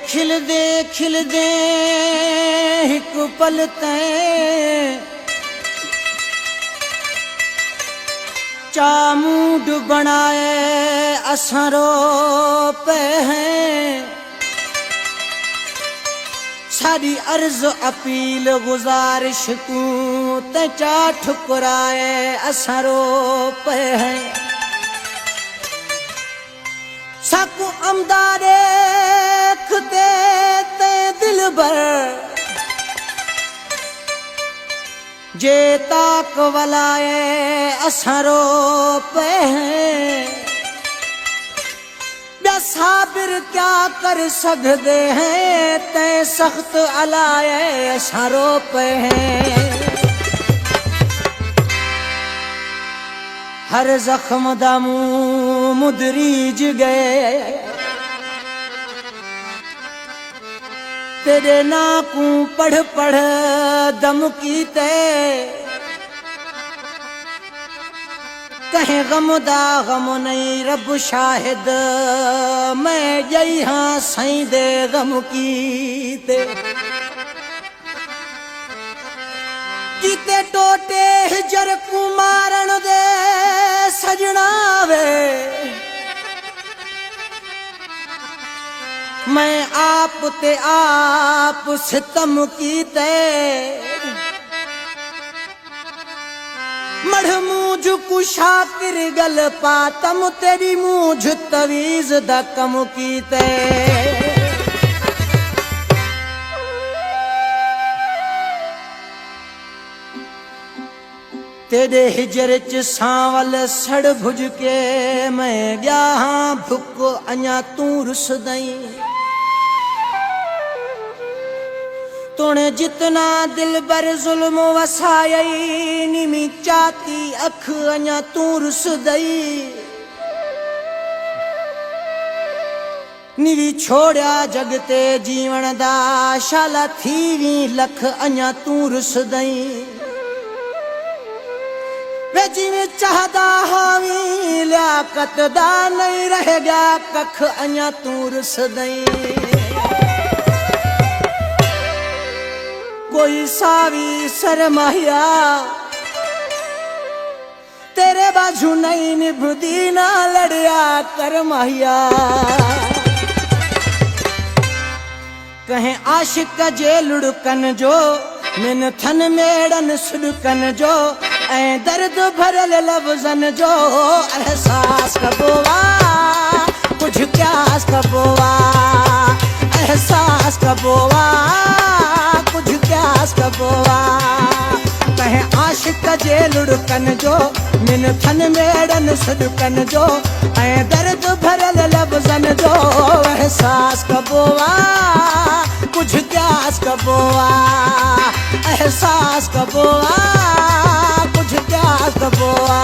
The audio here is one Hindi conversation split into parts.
खिलदे हिक पल तैं चामूड बनाए असां रो पे हैं सारी अर्ज अपील गुजारिश को ते चा ठुकराए असां रो पे हैं साकू अमदारे खुदे ते दिल भर जे ताक वलाए असां रो पे हैं ब्या साबिर क्या कर सकते हैं ते सख्त अलाए असां रो पे हैं हर जख्म दा मुंह मुदरीज गए तेरे नाकू पढ़ पढ़ दम कीते कहीं गम दा गम नहीं रब शाहिद मैं जई हाँ सही दे गम कीते कीते टोटे हिजर को मारण दे सजना वे मैं आप ते आप सितम कीते मढ़ मूझ कुशाकिर गल पातम तेरी मूझ तवीज दा कम कीते तेरे हिजर च सांवल सड़ भुज के मैं गया हाँ भुक अञा तू रुस दई तूने जितना दिल बर जुल्म वसाई निमी चाती अख अञा तू रुस दई निवी छोड़या जगते जीवन दा शाला थी लख अञा तू रुस दई वे जिਵੇਂ चाहदा हावी लियाकत दा नहीं रह गया कख अञा तू रुस दई कोई सावी सरमाया तेरे बाजू नहीं निभदी ना लड़या कर माहिया कहें आशिक जे लुड़कन जो मिन थन मेड़न सुड़कन जो ऐ दर्द भरल लफ्जन जो एहसास कबोवा कुछ प्यास कबोवा एहसास कबोवा कुछ प्यास कबोवा कहें आशिक जे लुड़कन जो मिन थन मेड़न सुड़कन जो ऐ दर्द भरल लफ्जन जो एहसास कबोवा कुछ प्यास कबोवा एहसास कबोवा कुछ प्यास कबोवा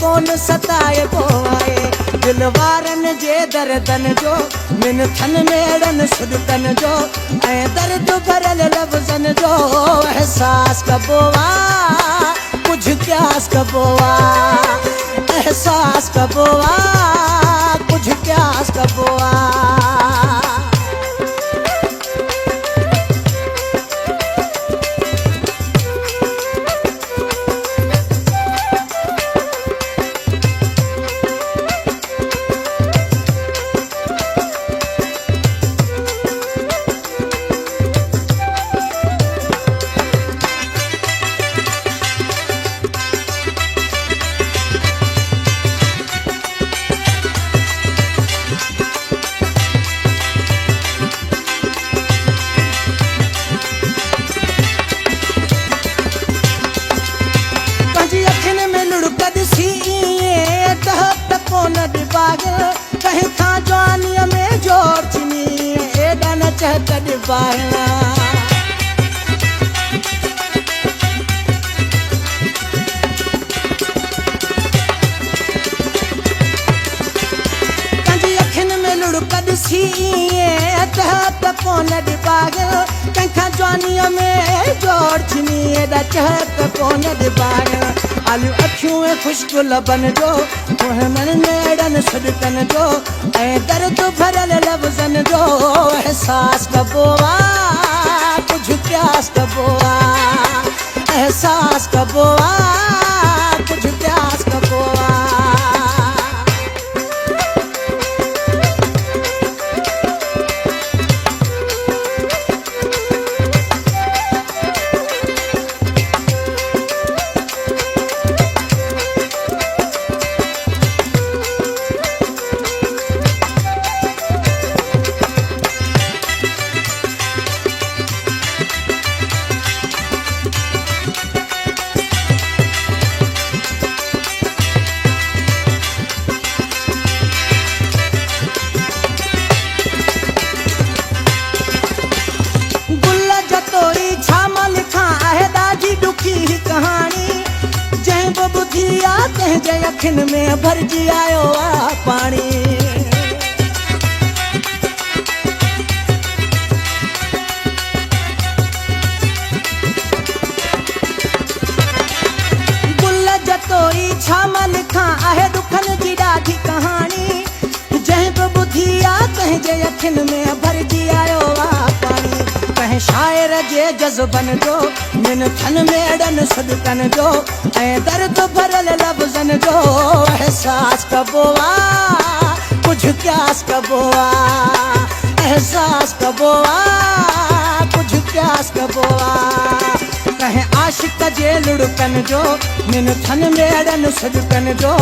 कौन सताए को आए दिलवारन जे दर्दन जो मिन थन मेड़न सुड़कन जो ऐ दर्द भरल लफ्जन जो एहसास कबोवा कुछ प्यास कबोवा एहसास कबोवा कुछ प्यास कबोवा चहक ॾिबाहिणा सी त कोन ॾिबाग कंहिंखां जवानीअ में जोड़ छिनी एॾा चहक कोन ॾिबाग आलियूं अखियूं ऐं ख़ुश्बू लबनि जो मुंहनि में अहिड़नि सदिकनि जो ऐं दर्द भरियल लफ़्ज़नि जो एहसास कबो आहे कुझु प्यास कबो आहे एहसास कबो आहे कुझु प्यास कबो आहे तंहिंजे अखियुनि में भरिजी आयो आहे पाणी गुल जतोई छा मां लिखां आहे दुखनि जी ॾाढी कहाणी जंहिं बि ॿुधी आहे तंहिंजे अखियुनि में भरिजी आयो आहे पाणी कंहिं शाइर जे जज़्बनि जो मिनथनि में अहिड़नि सदिकनि जो ऐं दर्द भरियल लफ़्ज़नि जो एहसास कबो आहे कुझु प्यास कबो आहे एहसास कबो आहे कुझु प्यास कबो आहे कंहिं आशिक़ जे लुड़कनि जो मिनथनि में अहिड़नि सदिकनि जो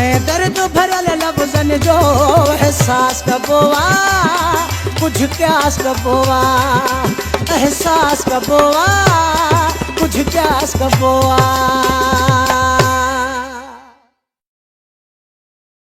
ऐं दर्द भरियल लफ़्ज़नि जो एहसास कबो आहे कुझु प्यास कबो आहे एहसास कबो आहे कुझु प्यास कबो आहे